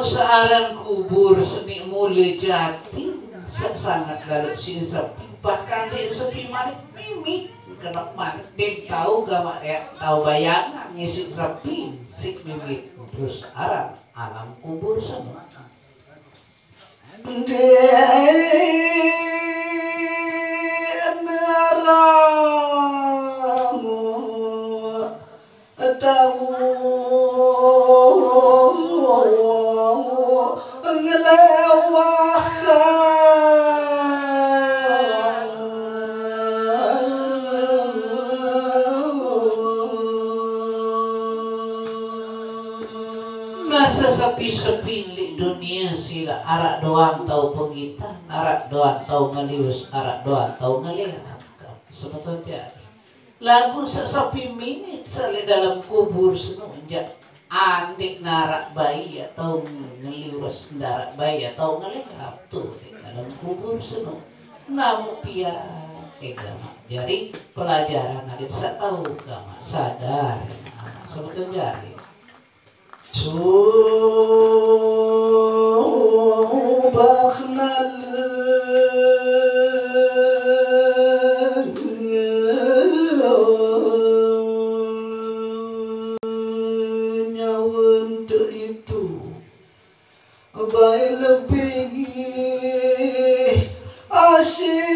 Searan kubur seni mulai jati sangat lalu si sepi bahkan di sepi manik mimi kena manik dia tahu gak ya tahu bayangan ngisi sepi si mimi terus aran alam kubur semua sepi-sepi di dunia sila arak doang tahu pengitan arak doang tahu ngelius arak doang tahu ngelihat sebetulnya lagu sesepi minit sali dalam kubur senunjak adik narak bayi atau ngelius narak bayi atau ngelihat tuh di dalam kubur senun namun pia gama jadi pelajaran ada bisa tahu gama sadar sebetulnya coba kenal nyawa itu baik lebih asyik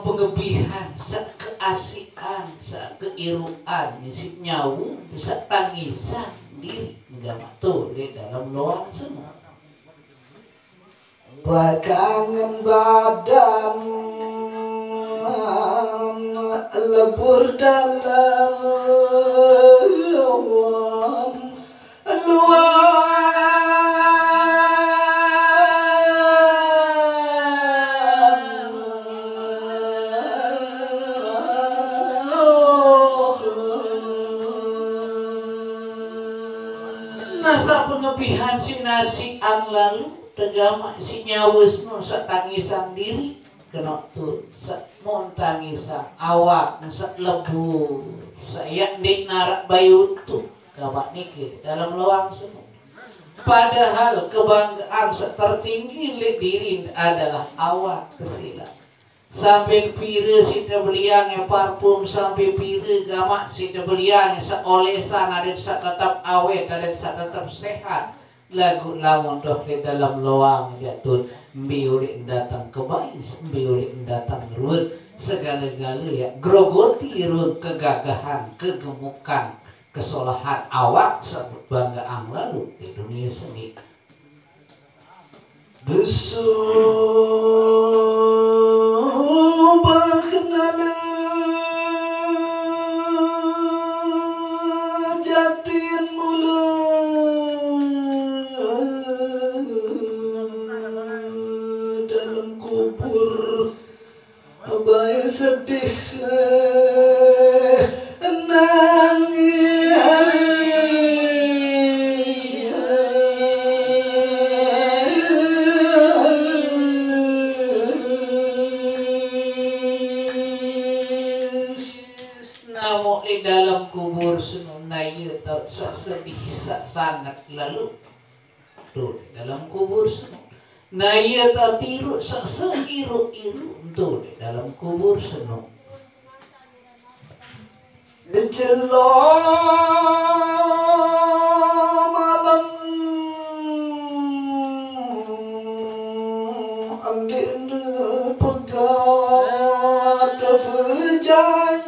pengebihan, keasikan, keiruan, isi nyawu, bisa tangisan diri, enggak matul di dalam loang semua. Bakangan badan lebur dalam luar. Nasa pengebihan si nasi ang lalu tegama si nyawes no sa tangisan diri kena tuh sa mon tangisan awak sa lebu sa yang dik narak bayu tuh gawak nikir dalam loang semua padahal kebanggaan sa tertinggi le diri adalah awak kesila sampai pire si beliang yang parfum sampai pire gamak si beliang sa olesan ada sa tetap awet ada sa tetap sehat lagu lamun doh di dalam loang jatuh biulik datang kebais biulik datang ruwet segala-gala ya grogoti ruwet kegagahan kegemukan kesolahan awak sebanggaan lalu di dunia seni sedih namun di dalam kubur sununaya tak sedih sangat lalu tuh di dalam kubur sununaya naya tak tiru seiru-iru tuh di dalam kubur senung jelang malam andin pegat berjanjian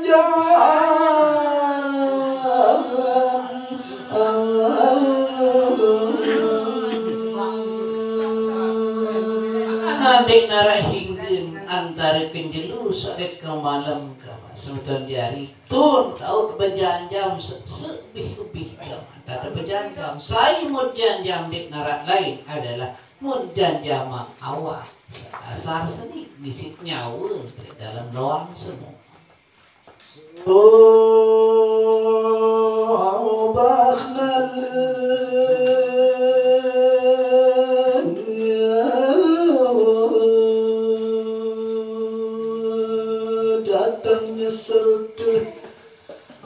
Dek nara hinggen antara kenjelu sadet ke malam kama semutan jari tun tahu berjam-jam sebih-ubih kama ada berjam-jam saya mau jam-jam dek nara lain adalah mau jam-jam awak asar seni bisik nyawa dalam doang semua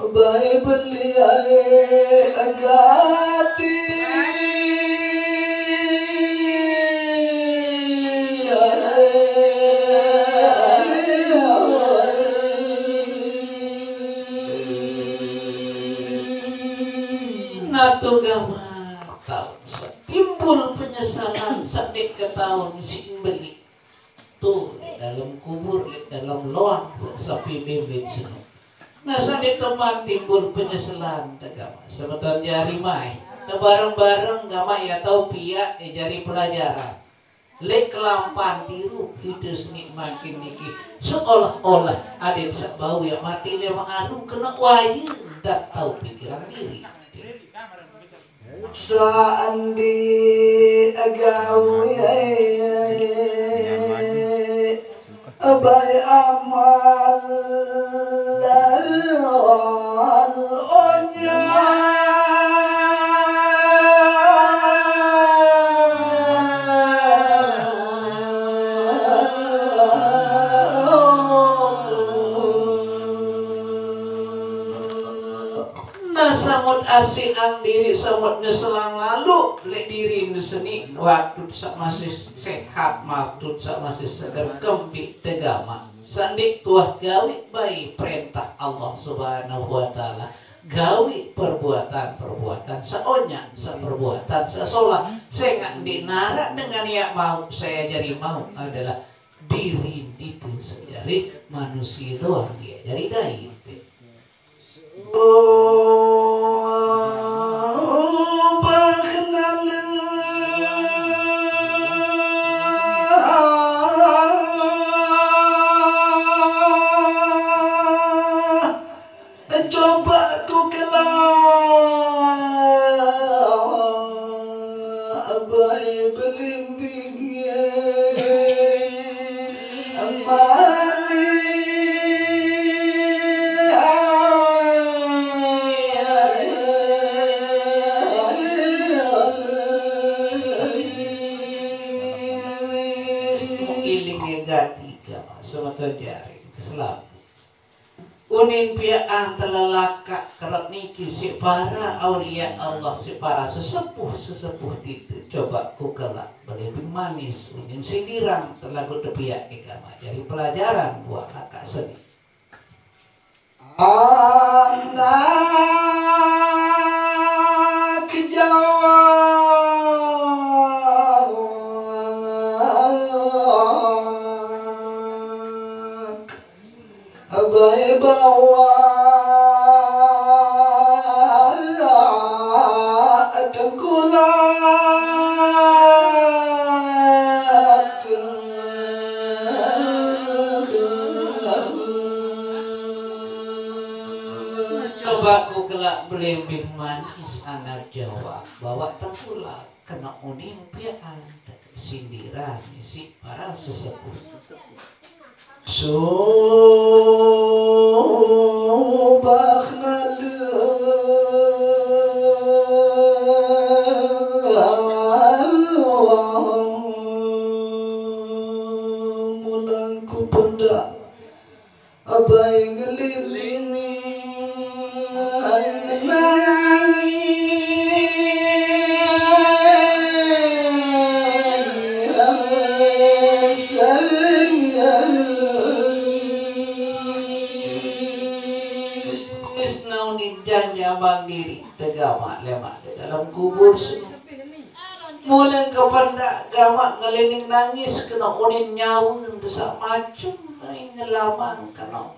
Baik beli agati natu gama tahu timbul penyesalan sadik ke tahun si beli tuh dalam kubur dalam loang sapi bebek semua. Nasa di teman timbul penyesalan agama sebetul jari mai na bareng-bareng gama ya tau pia jari pelajaran lek kelampan biru hitus makin niki seolah-olah ada bisa bau ya mati dia mengaruh kena wayu tak tahu pikiran diri Sandi agawi abai amal al-onya samut asik ang diri samut nyeselang lalu lek diri seni waktu sak masih sehat waktu sak masih segar kempi tegama sandik tuah gawe bayi perintah Allah Subhanahu wa taala gawe perbuatan saonya perbuatan sasolah saya nggak dinara dengan ya mau saya jadi mau adalah diri itu sejari manusia doang dia jadi dai coba ku abai belimbingnya amani semata jari keselam unin piaan telalaka kerap niki si para aulia Allah si para sesepuh itu coba ku kelak lebih manis unin sindirang telagu tepiak ikama jadi pelajaran buat kakak seni anak Jawa abai bawa tengkulak coba ku kelak belimbing manis anak Jawa bawa tengkulak kena unin piaan sindiran si para sesepuh Sobak mulangku pendak abai ngelilini mandiri tegama lemak dalam kubur semua mulen kepada gama ngelining nangis kena unin nyawa dosa macam ngelamang kena